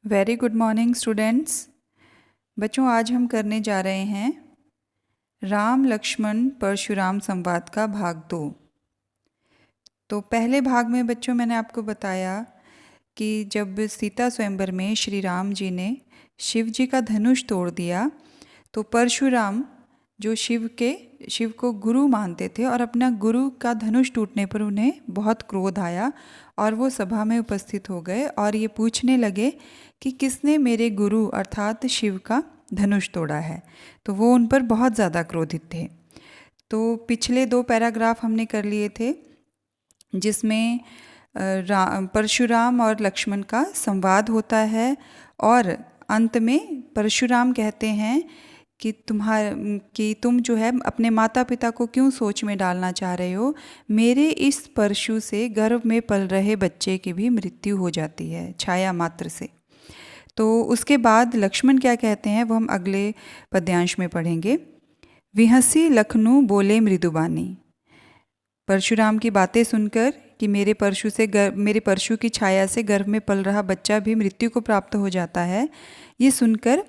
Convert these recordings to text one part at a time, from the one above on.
Very good morning students. बच्चों, आज हम करने जा रहे हैं राम लक्ष्मण परशुराम संवाद का भाग 2। तो पहले भाग में बच्चों मैंने आपको बताया कि जब सीता स्वयंवर में श्री राम जी ने शिव जी का धनुष तोड़ दिया तो परशुराम जो शिव को गुरु मानते थे और अपना गुरु का धनुष टूटने पर उन्हें बहुत क्रोध आया और वो सभा में उपस्थित हो गए और ये पूछने लगे कि किसने मेरे गुरु अर्थात शिव का धनुष तोड़ा है। तो वो उन पर बहुत ज़्यादा क्रोधित थे। तो पिछले 2 पैराग्राफ हमने कर लिए थे जिसमें परशुराम और लक्ष्मण का संवाद होता है और अंत में परशुराम कहते हैं कि तुम जो है अपने माता पिता को क्यों सोच में डालना चाह रहे हो। मेरे इस परशु से गर्भ में पल रहे बच्चे की भी मृत्यु हो जाती है छाया मात्र से। तो उसके बाद लक्ष्मण क्या कहते हैं वो हम अगले पद्यांश में पढ़ेंगे। विहसी लखनऊ बोले मृदुबानी। परशुराम की बातें सुनकर कि मेरे परशु की छाया से गर्भ में पल रहा बच्चा भी मृत्यु को प्राप्त हो जाता है, ये सुनकर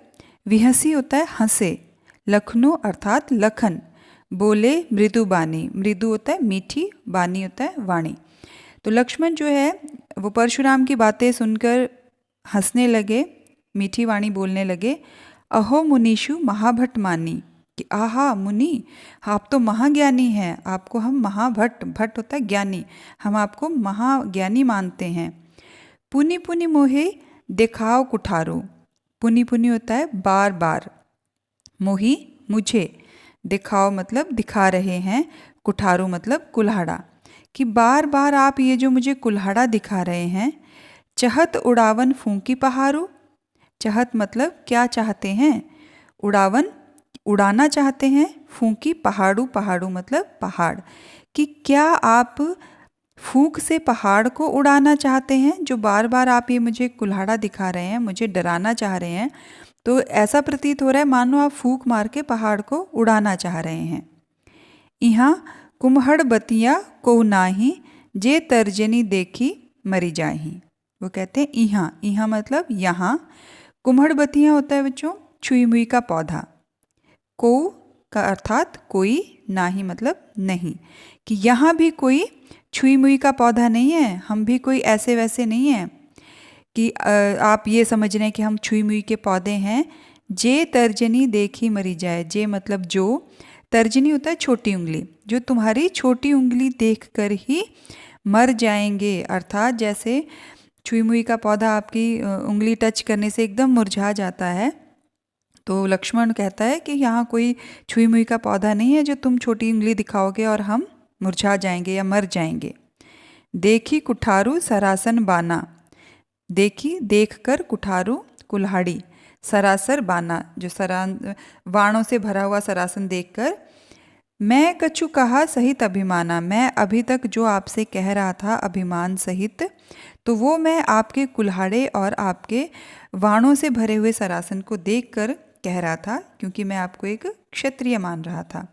विहसी होता है हंसे, लखनऊ अर्थात लखन, बोले मृदु बानी, मृदु होता है मीठी, बानी होता है वाणी। तो लक्ष्मण जो है वो परशुराम की बातें सुनकर हंसने लगे, मीठी वाणी बोलने लगे। अहो मुनीषु महाभट मानी, कि आहा मुनि आप तो महाज्ञानी हैं, आपको हम महाभट, भट्ट होता है ज्ञानी, हम आपको महाज्ञानी मानते हैं। पुनि पुनि मोहे दिखाओ कुठारो, पुनि पुनि होता है बार बार, मोही मुझे, दिखाओ मतलब दिखा रहे हैं, कुठारो मतलब कुल्हाड़ा, कि बार बार आप ये जो मुझे कुल्हाड़ा दिखा रहे हैं। चहत उड़ावन फूंकी पहाड़ू, चहत मतलब क्या चाहते हैं, उड़ावन उड़ाना चाहते हैं, फूंकी पहाड़ू, पहाड़ू मतलब पहाड़, कि क्या आप फूंक से पहाड़ को उड़ाना चाहते हैं। जो बार बार आप ये मुझे कुल्हाड़ा दिखा रहे हैं, मुझे डराना चाह रहे हैं, तो ऐसा प्रतीत हो रहा है मानो आप फूंक मार के पहाड़ को उड़ाना चाह रहे हैं। यहाँ कुम्हड़ बतिया को नाही, जे तर्जनी देखी मरी जाही। वो कहते हैं यहाँ मतलब यहाँ, कुम्हड़ बतिया होता है बच्चों छुई मुई का पौधा, को का अर्थात कोई, नाही मतलब नहीं, कि यहाँ भी कोई छुई मुई का पौधा नहीं है, हम भी कोई ऐसे वैसे नहीं हैं कि आप ये समझ रहे हैं कि हम छुई मुई के पौधे हैं। जे तर्जनी देखी मरी जाए, जे मतलब जो, तर्जनी होता है छोटी उंगली, जो तुम्हारी छोटी उंगली देखकर ही मर जाएंगे, अर्थात जैसे छुई मुई का पौधा आपकी उंगली टच करने से एकदम मुरझा जाता है। तो लक्ष्मण कहता है कि यहाँ कोई छुई मुई का पौधा नहीं है जो तुम छोटी उंगली दिखाओगे और हम मुरझा जाएंगे या मर जाएंगे। देखी कुठारू सरासन बाना, देखी देखकर, कुठारू कुल्हाड़ी, सरासर बाना जो वाणों से भरा हुआ सरासन देखकर। मैं कछु कहा सहित अभिमाना, मैं अभी तक जो आपसे कह रहा था अभिमान सहित, तो वो मैं आपके कुल्हाड़े और आपके वाणों से भरे हुए सरासन को देखकर कह रहा था, क्योंकि मैं आपको एक क्षत्रिय मान रहा था।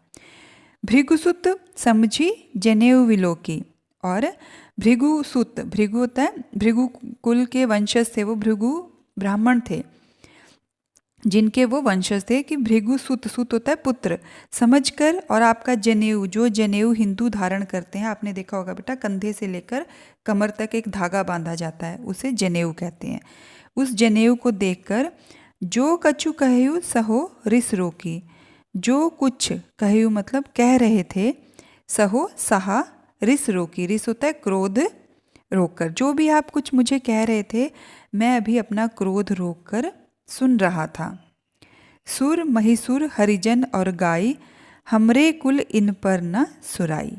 भृगुसुत समझी जनेऊ विलोकी, और भृगुसुत, भृगु होता है भृगु कुल के वंशज थे, वो भृगु ब्राह्मण थे जिनके वो वंशज थे, कि भृगु सुत, सुत होता है पुत्र, समझकर, और आपका जनेऊ, जो जनेऊ हिंदू धारण करते हैं, आपने देखा होगा बेटा कंधे से लेकर कमर तक एक धागा बांधा जाता है, उसे जनेऊ कहते हैं। उस जनेऊ को देखकर जो कछु कहयु सहो रिस रोकी, जो कुछ कहयु मतलब कह रहे थे, सहो सहा, रिस रोकी, रिस होता है क्रोध रोककर, जो भी आप कुछ मुझे कह रहे थे मैं अभी अपना क्रोध रोककर सुन रहा था। सुर महिसुर हरिजन और गाय, हमरे कुल इन पर न सुराई,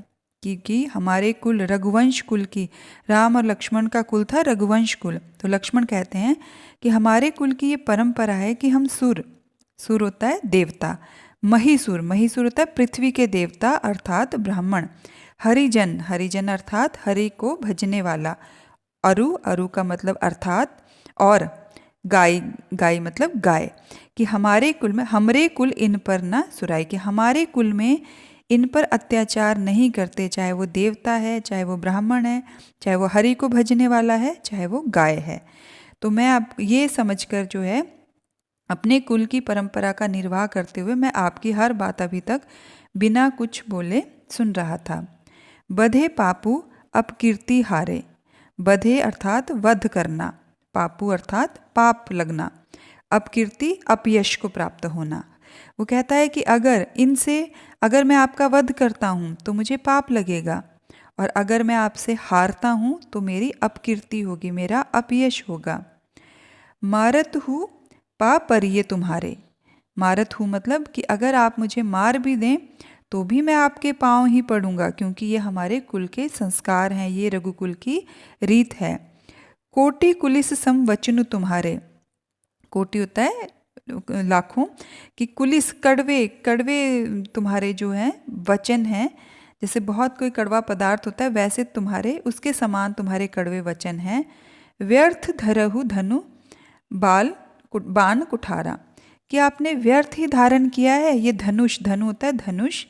क्योंकि हमारे कुल रघुवंश कुल की, राम और लक्ष्मण का कुल था रघुवंश कुल, तो लक्ष्मण कहते हैं कि हमारे कुल की ये परंपरा है कि हम सुर, सुर होता है देवता, महिसुर, महिसुर होता है पृथ्वी के देवता अर्थात ब्राह्मण, हरिजन, हरिजन अर्थात हरि को भजने वाला, अरु, अरु का मतलब अर्थात, और गाय, गाय मतलब गाय, कि हमारे कुल में, हमरे कुल इन पर न सुराई, कि हमारे कुल में इन पर अत्याचार नहीं करते, चाहे वो देवता है, चाहे वो ब्राह्मण है, चाहे वो हरि को भजने वाला है, चाहे वो गाय है। तो मैं आप ये समझकर जो है अपने कुल की परंपरा का निर्वाह करते हुए मैं आपकी हर बात अभी तक बिना कुछ बोले सुन रहा था। बधे पापू अपकीर्ति हारे। बधे अर्थात वध करना, पापू अर्थात पाप लगना, अपकीर्ति अपयश को प्राप्त होना। वो कहता है कि अगर मैं आपका वध करता हूँ तो मुझे पाप लगेगा, और अगर मैं आपसे हारता हूँ तो मेरी अपकीर्ति होगी, मेरा अपयश होगा। मारत हूँ पापरिय तुम्हारे। मारत हूँ मतलब कि अगर आप मुझे मार भी दें तो भी मैं आपके पाँव ही पड़ूंगा, क्योंकि ये हमारे कुल के संस्कार हैं, ये रघुकुल की रीत है। कोटि कुलिस सम वचन तुम्हारे। कोटि होता है लाखों, कि कुलिस कड़वे कड़वे तुम्हारे जो हैं वचन हैं, जैसे बहुत कोई कड़वा पदार्थ होता है वैसे तुम्हारे उसके समान तुम्हारे कड़वे वचन हैं। व्यर्थ धरहु धनु बाण कुठारा, कि आपने व्यर्थ ही धारण किया है ये धनुष, धनु होता है धनुष,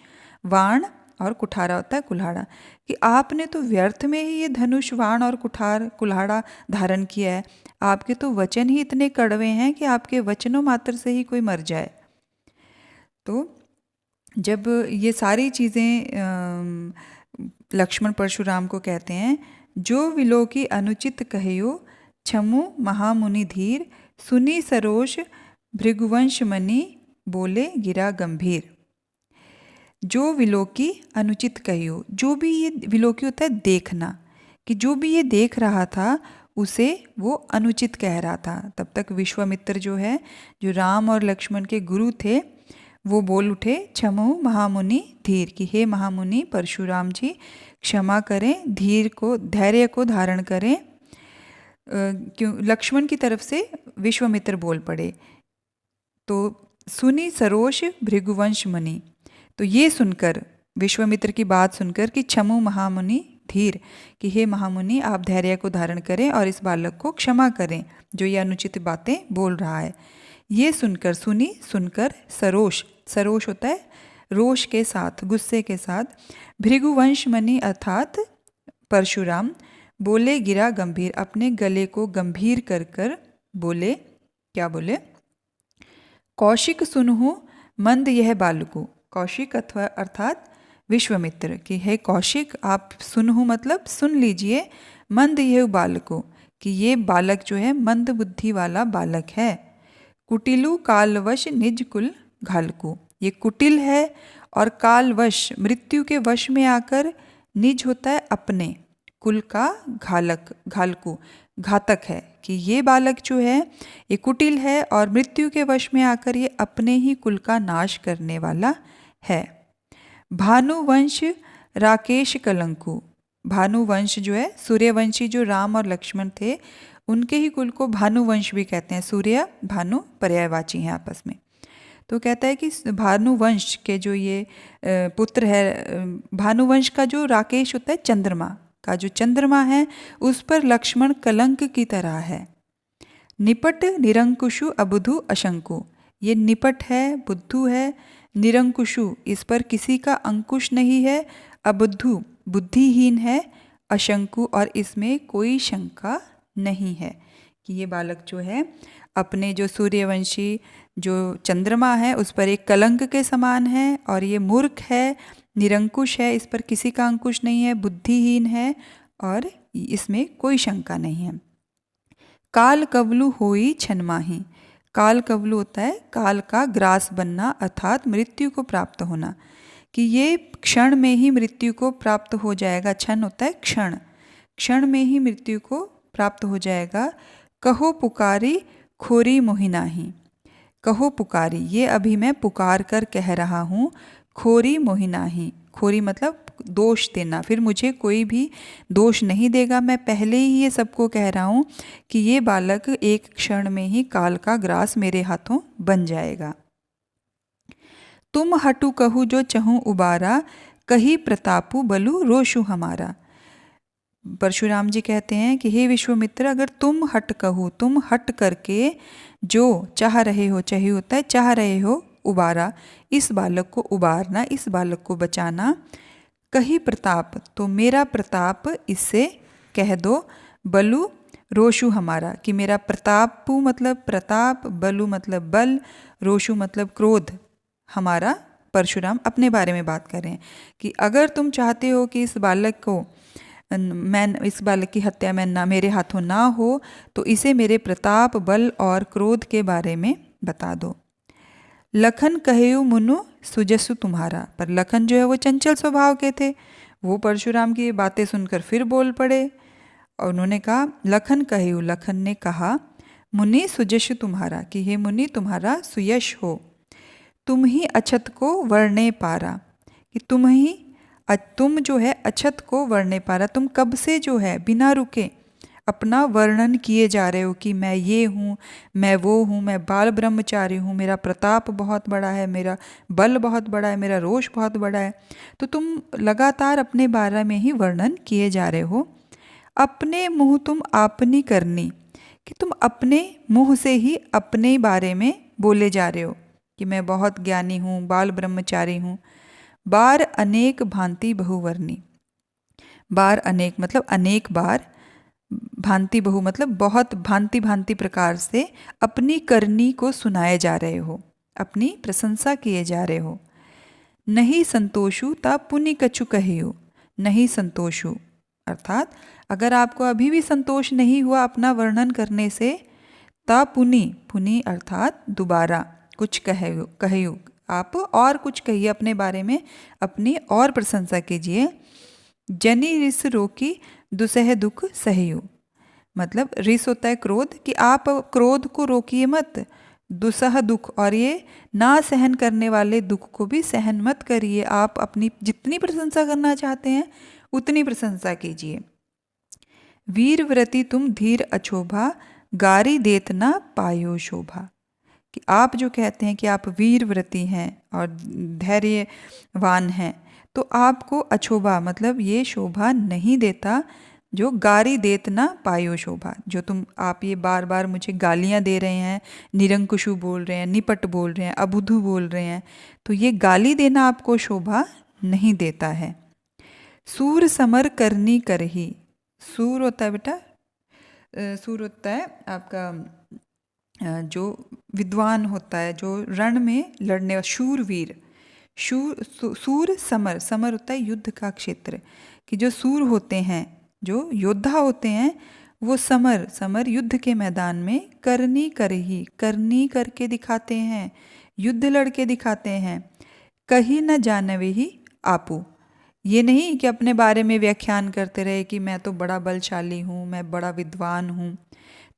बाण और कुठारा होता है कुल्हाड़ा, कि आपने तो व्यर्थ में ही ये धनुष बाण और कुल्हाड़ा धारण किया है। आपके तो वचन ही इतने कड़वे हैं कि आपके वचनों मात्र से ही कोई मर जाए। तो जब ये सारी चीज़ें लक्ष्मण परशुराम को कहते हैं, जो विलोकी अनुचित कहियो छमु महामुनि धीर, सुनी सरोष भृगुवंश मणि बोले गिरा गंभीर। जो विलोकी अनुचित कहियो, जो भी ये विलोकी होता है देखना, कि जो भी ये देख रहा था उसे वो अनुचित कह रहा था। तब तक विश्वामित्र जो है, जो राम और लक्ष्मण के गुरु थे, वो बोल उठे क्षमु महामुनि धीर, कि हे महामुनि परशुराम जी क्षमा करें, धैर्य को धारण करें। क्यों लक्ष्मण की तरफ से विश्वामित्र बोल पड़े। तो सुनी सरोष भृगुवंश मणि, तो ये सुनकर विश्वामित्र की बात सुनकर कि क्षमु महामुनि धीर, कि हे महामुनि आप धैर्य को धारण करें और इस बालक को क्षमा करें जो ये अनुचित बातें बोल रहा है। ये सुनकर सरोष, सरोष होता है रोष के साथ, गुस्से के साथ, भृगुवंश मणि अर्थात परशुराम बोले गिरा गंभीर, अपने गले को गंभीर कर कर बोले। क्या बोले? कौशिक सुनहु मंद यह बालको। कौशिक अथवा अर्थात विश्वामित्र, कि हे कौशिक आप सुनहु मतलब सुन लीजिए, मंद यह बालको, कि ये बालक जो है मंद बुद्धि वाला बालक है। कुटिलु कालवश निज कुल घालको, ये कुटिल है और कालवश मृत्यु के वश में आकर, निज होता है अपने, कुल का घालकू घातक है, कि ये बालक जो है ये कुटिल है और मृत्यु के वश में आकर ये अपने ही कुल का नाश करने वाला है। भानुवंश राकेश कलंकु, भानुवंश जो है सूर्यवंशी जो राम और लक्ष्मण थे उनके ही कुल को भानुवंश भी कहते हैं। सूर्य भानु पर्यायवाची हैं आपस में। तो कहता है कि भानुवंश के जो ये पुत्र है, भानुवंश का जो राकेश होता है चंद्रमा का जो चंद्रमा है उस पर लक्ष्मण कलंक की तरह है। निपट निरंकुशु अबुधु अशंकु, ये निपट है, बुद्धू है, निरंकुशु इस पर किसी का अंकुश नहीं है, अबुद्धु बुद्धिहीन है, अशंकु और इसमें कोई शंका नहीं है, कि ये बालक जो है अपने जो सूर्यवंशी जो चंद्रमा है उस पर एक कलंक के समान है, और ये मूर्ख है, निरंकुश है, इस पर किसी का अंकुश नहीं है, बुद्धिहीन है और इसमें कोई शंका नहीं है। काल कवलु होई छनमाही, काल कवलु होता है काल का ग्रास बनना अर्थात मृत्यु को प्राप्त होना, कि ये क्षण में ही मृत्यु को प्राप्त हो जाएगा। क्षण होता है क्षण, क्षण में ही मृत्यु को प्राप्त हो जाएगा। कहो पुकारी खोरी मोहिनाही, कहो पुकारी ये अभी मैं पुकार कर कह रहा हूँ, खोरी मोहिनाही, खोरी मतलब दोष देना, फिर मुझे कोई भी दोष नहीं देगा, मैं पहले ही ये सबको कह रहा हूँ कि ये बालक एक क्षण में ही काल का ग्रास मेरे हाथों बन जाएगा। तुम हटु कहू जो चहूँ उबारा, कही प्रतापु बलु रोषु हमारा। परशुराम जी कहते हैं कि हे विश्वामित्र अगर तुम हट कहू, तुम हट करके जो चाह रहे हो, चाहिए होता है चाह रहे हो, उबारा इस बालक को उबारना, इस बालक को बचाना, कही प्रताप तो मेरा प्रताप इससे कह दो, बलु रोषु हमारा, कि मेरा प्रतापु मतलब प्रताप, बलु मतलब बल, रोषु मतलब क्रोध हमारा। परशुराम अपने बारे में बात कर रहे हैं कि अगर तुम चाहते हो कि इस बालक की हत्या मैं ना मेरे हाथों ना हो, तो इसे मेरे प्रताप, बल और क्रोध के बारे में बता दो। लखन कहेयु मुनु सुजसु तुम्हारा, पर लखन जो है वो चंचल स्वभाव के थे, वो परशुराम की बातें सुनकर फिर बोल पड़े और उन्होंने कहा, लखन कहेयु, लखन ने कहा, मुनि सुजसु तुम्हारा, कि हे मुनि तुम्हारा सुयश हो, तुम ही अछत को वर्णे पारा, कि तुम जो है अछत को वर्णे पारा, तुम कब से जो है बिना रुके अपना वर्णन किए जा रहे हो कि मैं ये हूँ, मैं वो हूँ, मैं बाल ब्रह्मचारी हूँ, मेरा प्रताप बहुत बड़ा है, मेरा बल बहुत बड़ा है, मेरा रोष बहुत बड़ा है। तो तुम लगातार अपने बारे में ही वर्णन किए जा रहे हो। अपने मुँह तुम आपनी करनी, कि तुम अपने मुँह से ही अपने बारे में बोले जा रहे हो कि मैं बहुत ज्ञानी हूँ, बाल ब्रह्मचारी हूँ। बार अनेक भांति बहुवर्णी, बार अनेक मतलब अनेक बार, भांति बहु मतलब बहुत भांति भांति प्रकार से अपनी करनी को सुनाए जा रहे हो, अपनी प्रशंसा किए जा रहे हो। नहीं संतोषु ता पुनि कछु कहियो, नहीं संतोषु अर्थात अगर आपको अभी भी संतोष नहीं हुआ अपना वर्णन करने से, ता पुनि, पुनि अर्थात दोबारा, कुछ कहियो आप और कुछ कहिए अपने बारे में, अपनी और प्रशंसा कीजिए। जनि रिस रोकी दुसह दुख सहियो, मतलब रिस होता है क्रोध, कि आप क्रोध को रोकिए मत, दुसह दुख और ये ना सहन करने वाले दुख को भी सहन मत करिए, आप अपनी जितनी प्रशंसा करना चाहते हैं उतनी प्रशंसा कीजिए। वीर व्रति तुम धीर अछोभा, गारी देत ना पायो शोभा, कि आप जो कहते हैं कि आप वीर व्रति हैं और धैर्यवान हैं, तो आपको अछोभा मतलब ये शोभा नहीं देता, जो गारी देत ना पायो शोभा, जो आप ये बार बार मुझे गालियाँ दे रहे हैं, निरंकुशु बोल रहे हैं, निपट बोल रहे हैं, अबुधु बोल रहे हैं, तो ये गाली देना आपको शोभा नहीं देता है। सूर समर करनी करही, सूर होता है बेटा, सूर होता है आपका जो विद्वान होता है, जो रण में लड़ने वाला शूरवीर, सूर समर, समर होता है युद्ध का क्षेत्र, कि जो सूर होते हैं, जो योद्धा होते हैं, वो समर युद्ध के मैदान में करनी करके दिखाते हैं, युद्ध लड़के दिखाते हैं। कहीं न जानवे ही आपू, ये नहीं कि अपने बारे में व्याख्यान करते रहे कि मैं तो बड़ा बलशाली हूँ, मैं बड़ा विद्वान हूँ।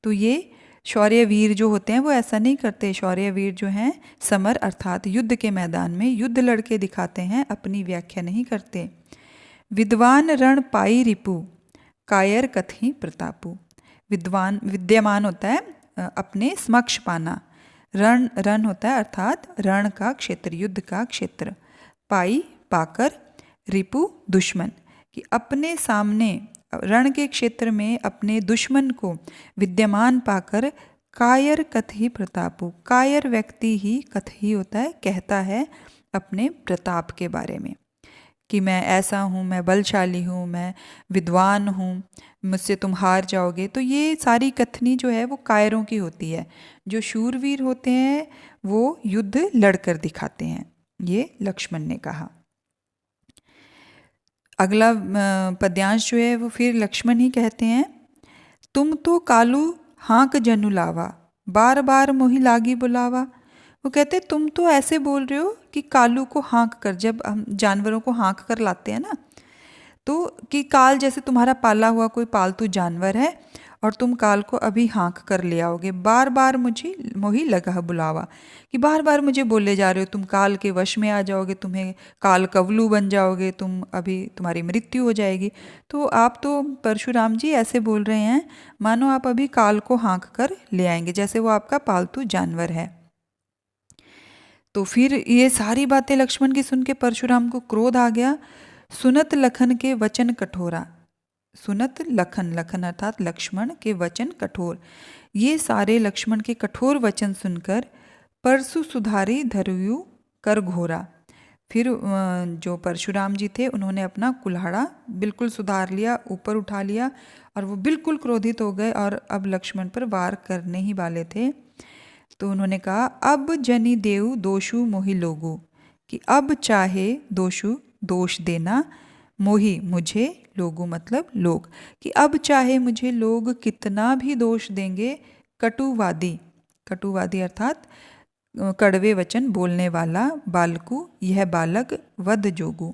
तो ये शौर्यवीर जो होते हैं वो ऐसा नहीं करते। शौर्यवीर जो हैं समर अर्थात युद्ध के मैदान में युद्ध लड़के दिखाते हैं, अपनी व्याख्या नहीं करते। विद्वान रण पाई रिपु, कायर कथि प्रतापु, विद्यमान होता है अपने समक्ष पाना, रण होता है अर्थात रण का क्षेत्र, युद्ध का क्षेत्र, पाई पाकर, रिपु दुश्मन, कि अपने सामने रण के क्षेत्र में अपने दुश्मन को विद्यमान पाकर, कायर कथि प्रतापु, कायर व्यक्ति ही कथि होता है कहता है अपने प्रताप के बारे में, कि मैं ऐसा हूँ, मैं बलशाली हूँ, मैं विद्वान हूँ, मुझसे तुम हार जाओगे। तो ये सारी कथनी जो है वो कायरों की होती है। जो शूरवीर होते हैं वो युद्ध लड़कर दिखाते हैं, ये लक्ष्मण ने कहा। अगला पद्यांश जो है वो फिर लक्ष्मण ही कहते हैं, तुम तो कालू हाँक जनु लावा, बार बार मोहि लागी बुलावा। वो कहते तुम तो ऐसे बोल रहे हो कि कालू को हाँक कर, जब हम जानवरों को हाँक कर लाते हैं ना, तो कि काल जैसे तुम्हारा पाला हुआ कोई पालतू जानवर है और तुम काल को अभी हाँक कर ले आओगे, बार बार मुझे मोहि लगा बुलावा, कि बार बार मुझे बोले जा रहे हो तुम काल के वश में आ जाओगे, तुम्हें काल कवलू बन जाओगे, अभी तुम्हारी मृत्यु हो जाएगी। तो आप तो परशुराम जी ऐसे बोल रहे हैं मानो आप अभी काल को हाँक कर ले आएंगे, जैसे वो आपका पालतू जानवर है। तो फिर ये सारी बातें लक्ष्मण की सुन के परशुराम को क्रोध आ गया। सुनत लखन के वचन कठोरा, सुनत लखन, लखन अर्थात लक्ष्मण के वचन कठोर, ये सारे लक्ष्मण के कठोर वचन सुनकर परसु सुधारी धरुयु कर घोरा, फिर जो परशुराम जी थे उन्होंने अपना कुल्हाड़ा बिल्कुल सुधार लिया, ऊपर उठा लिया और वो बिल्कुल क्रोधित हो गए और अब लक्ष्मण पर वार करने ही वाले थे। तो उन्होंने कहा, अब जनि देव दोषु मोहि लोगु, कि अब चाहे दोषु दोष देना, मोहि मुझे, लोगु मतलब लोग, कि अब चाहे मुझे लोग कितना भी दोष देंगे, कटुवादी, कटुवादी अर्थात कड़वे वचन बोलने वाला, बालकु यह बालक वध जोगु,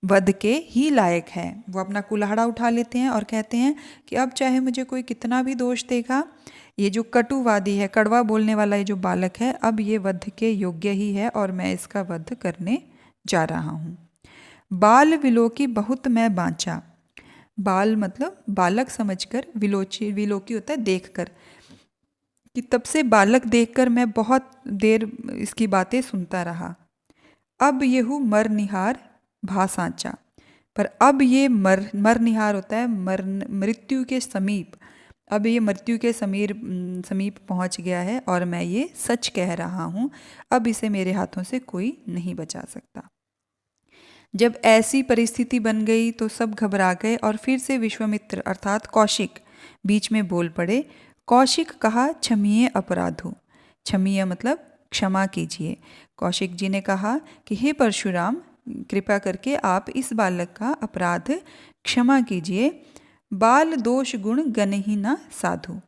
वध के ही लायक है। वो अपना कुल्हाड़ा उठा लेते हैं और कहते हैं कि अब चाहे मुझे कोई कितना भी दोष देगा, ये जो कटुवादी है, कड़वा बोलने वाला ये जो बालक है, अब ये वध के योग्य ही है और मैं इसका वध करने जा रहा हूँ। बाल विलोकी बहुत मैं बाँचा, बाल मतलब बालक समझकर, विलोची विलोकी होता है देखकर, कि तब से बालक देखकर मैं बहुत देर इसकी बातें सुनता रहा। अब येहू मर निहार भा सांचा, पर अब ये मर निहार होता है मृत्यु के समीप, अब ये मृत्यु के समीप पहुंच गया है और मैं ये सच कह रहा हूँ, अब इसे मेरे हाथों से कोई नहीं बचा सकता। जब ऐसी परिस्थिति बन गई तो सब घबरा गए और फिर से विश्वामित्र अर्थात कौशिक बीच में बोल पड़े। कौशिक कहा, क्षमीय अपराधो, क्षमीय मतलब क्षमा कीजिए। कौशिक जी ने कहा कि हे परशुराम, कृपा करके आप इस बालक का अपराध क्षमा कीजिए। बाल दोष गुण गण ही न साधु,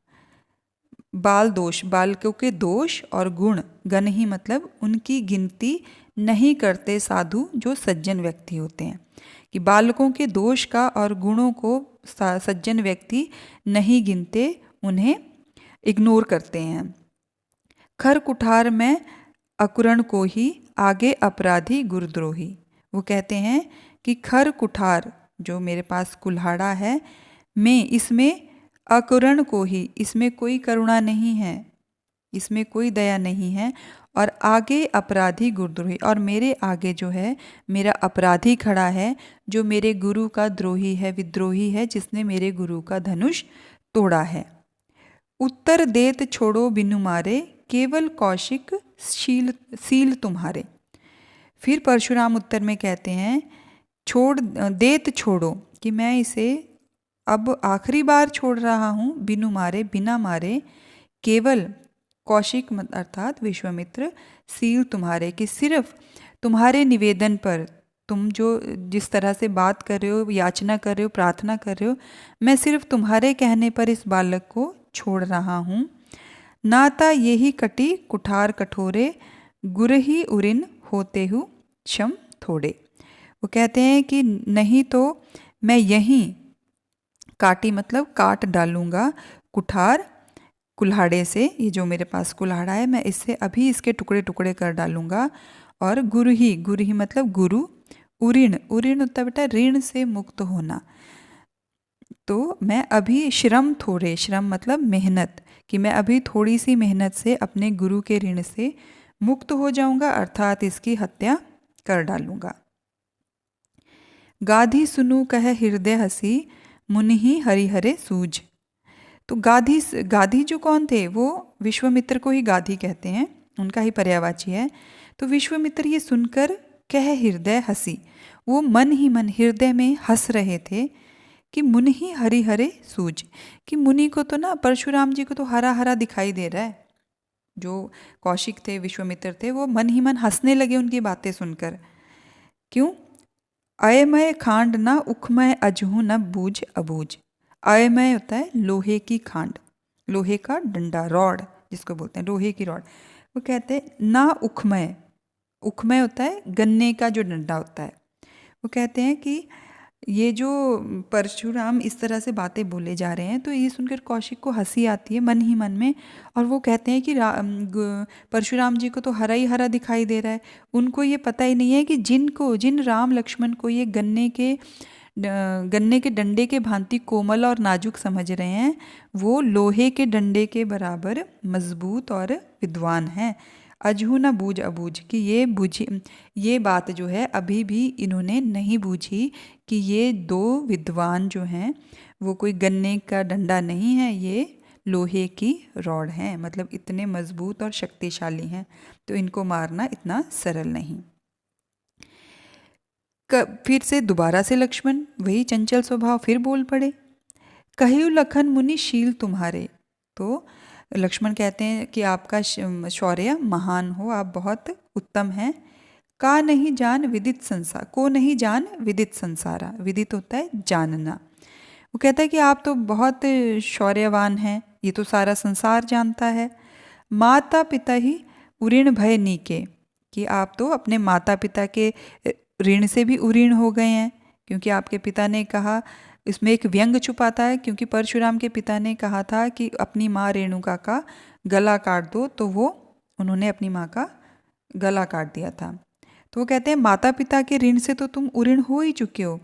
बाल दोष, बालकों के दोष और गुण, गण ही मतलब उनकी गिनती नहीं करते साधु जो सज्जन व्यक्ति होते हैं, कि बालकों के दोष का और गुणों को सज्जन व्यक्ति नहीं गिनते, उन्हें इग्नोर करते हैं। खर कुठार में अकुरण को ही आगे अपराधी गुरुद्रोही, वो कहते हैं कि खर कुठार जो मेरे पास कुल्हाड़ा है, मैं इसमें अकुरण को ही, इसमें कोई करुणा नहीं है, इसमें कोई दया नहीं है, और आगे अपराधी गुरुद्रोही, और मेरे आगे जो है मेरा अपराधी खड़ा है जो मेरे गुरु का द्रोही है, विद्रोही है, जिसने मेरे गुरु का धनुष तोड़ा है। उत्तर देत छोड़ो बिनु मारे, केवल कौशिक सील तुम्हारे। फिर परशुराम उत्तर में कहते हैं, देत छोड़ो, कि मैं इसे अब आखिरी बार छोड़ रहा हूँ, बिनु मारे बिना मारे, केवल कौशिक अर्थात विश्वामित्र, सील तुम्हारे, कि सिर्फ तुम्हारे निवेदन पर, तुम जो जिस तरह से बात कर रहे हो, याचना कर रहे हो, प्रार्थना कर रहे हो, मैं सिर्फ तुम्हारे कहने पर इस बालक को छोड़ रहा हूँ। नाता यही कटी कुठार कठोरे, गुर ही उरिन होते हु क्षम थोड़े। वो कहते हैं कि नहीं तो मैं यहीं काटी मतलब काट डालूंगा, कुठार कुल्हाड़े से, ये जो मेरे पास कुल्हाड़ा है मैं इससे अभी इसके टुकड़े टुकड़े कर डालूंगा। और गुरु ही मतलब गुरु, उऋण, उऋण होता है बेटा ऋण से मुक्त होना, तो मैं अभी श्रम थोड़े, श्रम मतलब मेहनत, कि मैं अभी थोड़ी सी मेहनत से अपने गुरु के ऋण से मुक्त हो जाऊंगा, अर्थात इसकी हत्या कर डालूंगा। गाधी सुनु कह हृदय हसी, मुनि हरिहरे सूझ। तो गाधी जो कौन थे, वो विश्वामित्र को ही गाधी कहते हैं, उनका ही पर्यायवाची है। तो विश्वामित्र ये सुनकर कह हृदय हसी, वो मन ही मन हृदय में हंस रहे थे कि मुनि ही हरिहरे सूझ, कि मुनि को तो ना, परशुराम जी को तो हरा हरा दिखाई दे रहा है। जो कौशिक थे, विश्वामित्र थे, वो मन ही मन हंसने लगे उनकी बातें सुनकर। क्यों? अयमय खांड न उखमय अजहू न बूझ अबूझ। अयमय होता है लोहे की खांड, लोहे का डंडा, रॉड जिसको बोलते हैं, लोहे की रॉड। वो कहते हैं ना उखमय, उखमय होता है गन्ने का जो डंडा होता है। वो कहते हैं कि ये जो परशुराम इस तरह से बातें बोले जा रहे हैं, तो ये सुनकर कौशिक को हंसी आती है मन ही मन में, और वो कहते हैं कि परशुराम जी को तो हरा ही हरा दिखाई दे रहा है। उनको ये पता ही नहीं है कि जिन राम लक्ष्मण को ये गन्ने के डंडे के भांति कोमल और नाजुक समझ रहे हैं, वो लोहे के डंडे के बराबर मजबूत और विद्वान हैं। अजहू न बूझ अबूझ, कि ये बात जो है अभी भी इन्होंने नहीं बूझी कि ये दो विद्वान जो हैं वो कोई गन्ने का डंडा नहीं है, ये लोहे की रॉड हैं, मतलब इतने मजबूत और शक्तिशाली हैं, तो इनको मारना इतना सरल नहीं। फिर से दोबारा से लक्ष्मण वही चंचल स्वभाव फिर बोल पड़े, कहियो लखन मुनि शील तुम्हारे। तो लक्ष्मण कहते हैं कि आपका शौर्य महान हो, आप बहुत उत्तम हैं। का नहीं जान विदित संसार, को नहीं जान विदित संसारा, विदित होता है जानना। वो कहता है कि आप तो बहुत शौर्यवान हैं, ये तो सारा संसार जानता है। माता पिता ही उऋण भय नीके, कि आप तो अपने माता पिता के ऋण से भी उऋण हो गए हैं, क्योंकि आपके पिता ने कहा, इसमें एक व्यंग छुपाता है, क्योंकि परशुराम के पिता ने कहा था कि अपनी माँ रेणुका का गला काट दो, तो वो उन्होंने अपनी माँ का गला काट दिया था। तो वो कहते हैं माता पिता के ऋण से तो तुम उऋण हो ही चुके हो।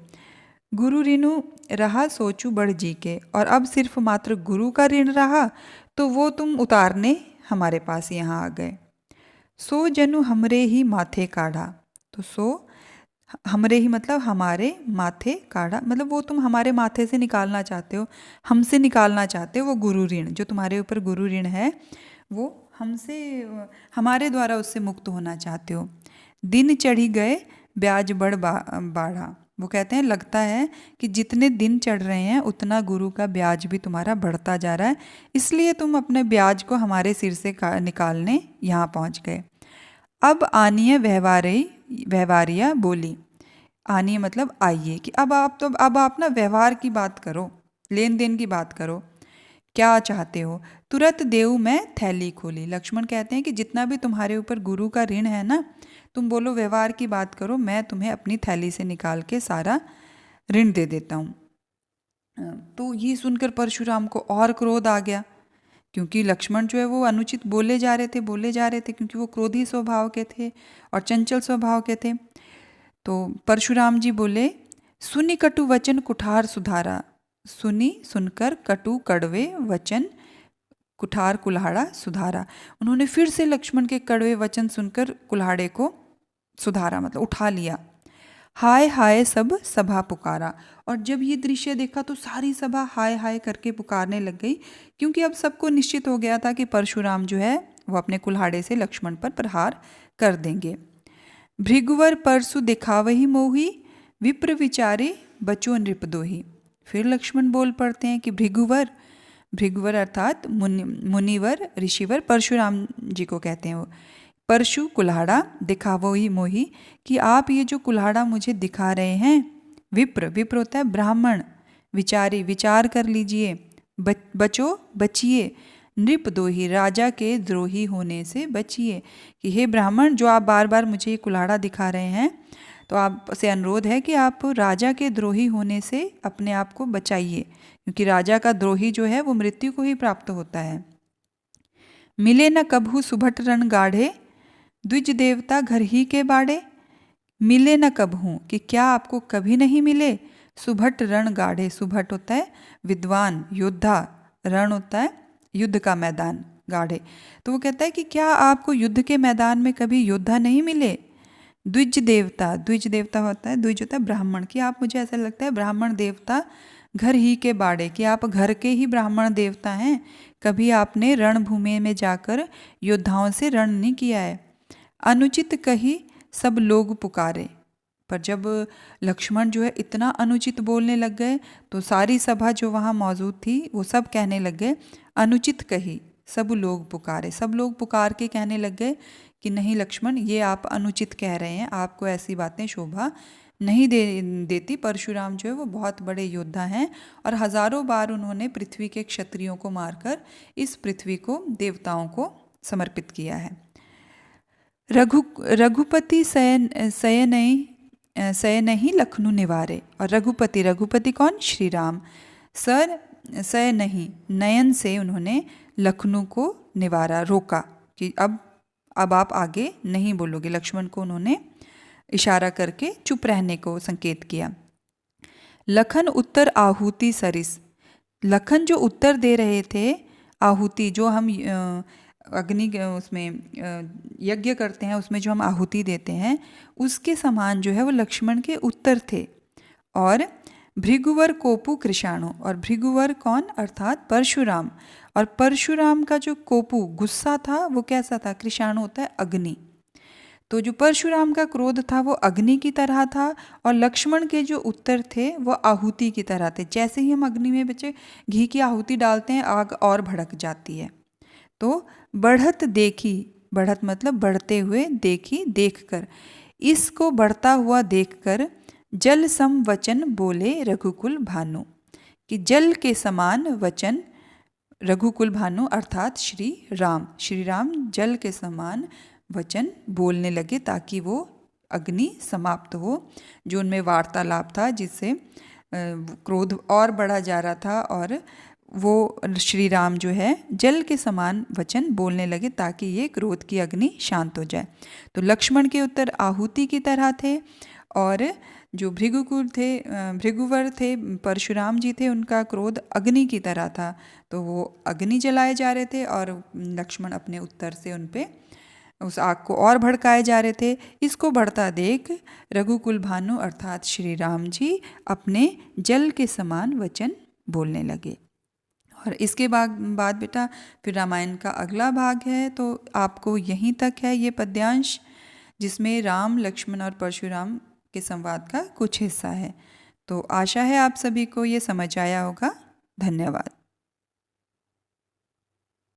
गुरु ऋणु रहा सोचू बढ़ जी के, और अब सिर्फ मात्र गुरु का ऋण रहा, तो वो तुम उतारने हमारे पास यहाँ आ गए। सो जनु हमरे ही माथे काढ़ा, तो सो हमरे ही मतलब हमारे माथे काढ़ा, मतलब वो तुम हमारे माथे से निकालना चाहते हो, हमसे निकालना चाहते हो वो गुरु ऋण, जो तुम्हारे ऊपर गुरु ऋण है वो हमसे, हमारे द्वारा उससे मुक्त होना चाहते हो। दिन चढ़ी गए ब्याज बढ़ बाढ़ा, वो कहते हैं लगता है कि जितने दिन चढ़ रहे हैं उतना गुरु का ब्याज भी तुम्हारा बढ़ता जा रहा है, इसलिए तुम अपने ब्याज को हमारे सिर से निकालने यहाँ पहुँच गए। अब आनिए व्यवहारिया बोली, आनिए मतलब आइए, कि अब आप ना व्यवहार की बात करो, लेन देन की बात करो, क्या चाहते हो। तुरंत देऊ मैं थैली खोली, लक्ष्मण कहते हैं कि जितना भी तुम्हारे ऊपर गुरु का ऋण है ना, तुम बोलो व्यवहार की बात करो, मैं तुम्हें अपनी थैली से निकाल के सारा ऋण दे देता हूँ। तो ये सुनकर परशुराम को और क्रोध आ गया, क्योंकि लक्ष्मण जो है वो अनुचित बोले जा रहे थे, क्योंकि वो क्रोधी स्वभाव के थे और चंचल स्वभाव के थे। तो परशुराम जी बोले, सुनी कटु वचन कुठार सुधारा, सुनकर कटु कड़वे वचन कुठार कुल्हाड़ा सुधारा। उन्होंने फिर से लक्ष्मण के कड़वे वचन सुनकर कुल्हाड़े को सुधारा, मतलब उठा लिया। हाय हाय सब सभा पुकारा, और जब ये दृश्य देखा तो सारी सभा हाय हाय करके पुकारने लग गई, क्योंकि अब सबको निश्चित हो गया था कि परशुराम जो है वो अपने कुल्हाड़े से लक्ष्मण पर प्रहार कर देंगे। भृगुवर परसु दिखावही मोही, विप्र विचारे बचो नृपदोही। फिर लक्ष्मण बोल पड़ते हैं कि भृगुवर अर्थात मुनिवर ऋषिवर, परशुराम जी को कहते हैं वो, परशु कुल्हाड़ा, दिखावो ही मोही, कि आप ये जो कुल्हाड़ा मुझे दिखा रहे हैं, विप्र होता है ब्राह्मण, विचारी विचार कर लीजिए, बचो बचिए, नृपदोही राजा के द्रोही होने से बचिए, कि हे ब्राह्मण जो आप बार बार मुझे ये कुल्हाड़ा दिखा रहे हैं, तो आपसे अनुरोध है कि आप राजा के द्रोही होने से अपने आप को बचाइए, क्योंकि राजा का द्रोही जो है वो मृत्यु को ही प्राप्त होता है। मिले न कभू सुभट रण गाढ़े, द्विज देवता घर ही के बाड़े। मिले न कभू, कि क्या आपको कभी नहीं मिले, सुभट रण गाढ़े, सुभट होता है विद्वान योद्धा, रण होता है युद्ध का मैदान, गाढ़े। तो वो कहता है कि क्या आपको युद्ध के मैदान में कभी योद्धा नहीं मिले। द्विज देवता होता है, द्विज होता है ब्राह्मण, कि आप, मुझे ऐसा लगता है ब्राह्मण देवता घर ही के बाड़े, कि आप घर के ही ब्राह्मण देवता हैं, कभी आपने रणभूमि में जाकर योद्धाओं से रण नहीं किया है। अनुचित कही सब लोग पुकारे, पर जब लक्ष्मण जो है इतना अनुचित बोलने लग गए, तो सारी सभा जो वहाँ मौजूद थी वो सब कहने लग गए, अनुचित कही सब लोग पुकारे, सब लोग पुकार के कहने लग गए कि नहीं लक्ष्मण, ये आप अनुचित कह रहे हैं, आपको ऐसी बातें शोभा नहीं देती। परशुराम जो है वो बहुत बड़े योद्धा हैं, और हजारों बार उन्होंने पृथ्वी के क्षत्रियों को मारकर इस पृथ्वी को देवताओं को समर्पित किया है। रघुपति सयन ही लखनऊ निवारे, और रघुपति कौन, श्री राम, सय नहीं, नयन से उन्होंने लखनऊ को निवारा, रोका, कि अब आप आगे नहीं बोलोगे। लक्ष्मण को उन्होंने इशारा करके चुप रहने को संकेत किया। लखन उत्तर आहुति सरिस, लखन जो उत्तर दे रहे थे, आहुति जो हम अग्नि उसमें यज्ञ करते हैं, उसमें जो हम आहुति देते हैं, उसके समान जो है वो लक्ष्मण के उत्तर थे। और भृगुवर कोपु कृषाणु, और भृगुवर कौन, अर्थात परशुराम, और परशुराम का जो कोपु गुस्सा था वो कैसा था, कृषाणु होता है अग्नि। तो जो परशुराम का क्रोध था वो अग्नि की तरह था और लक्ष्मण के जो उत्तर थे वो आहुति की तरह थे। जैसे ही हम अग्नि में बच्चे घी की आहुति डालते हैं आग और भड़क जाती है। तो बढ़त देखी, बढ़त मतलब बढ़ते हुए, देखी देखकर, इसको बढ़ता हुआ देखकर जल सम वचन बोले रघुकुल भानु, कि जल के समान वचन रघुकुल भानु अर्थात श्री राम जल के समान वचन बोलने लगे ताकि वो अग्नि समाप्त हो। जो उनमें वार्तालाप था जिससे क्रोध और बढ़ा जा रहा था, और वो श्री राम जो है जल के समान वचन बोलने लगे ताकि ये क्रोध की अग्नि शांत हो जाए। तो लक्ष्मण के उत्तर आहुति की तरह थे, और जो भृगुवर थे, परशुराम जी थे, उनका क्रोध अग्नि की तरह था। तो वो अग्नि जलाए जा रहे थे और लक्ष्मण अपने उत्तर से उन पे उस आग को और भड़काए जा रहे थे। इसको बढ़ता देख रघुकुल भानु अर्थात श्री राम जी अपने जल के समान वचन बोलने लगे। और इसके बाद बेटा फिर रामायण का अगला भाग है, तो आपको यहीं तक है ये पद्यांश, जिसमें राम, लक्ष्मण और परशुराम के संवाद का कुछ हिस्सा है। तो आशा है आप सभी को ये समझ आया होगा। धन्यवाद।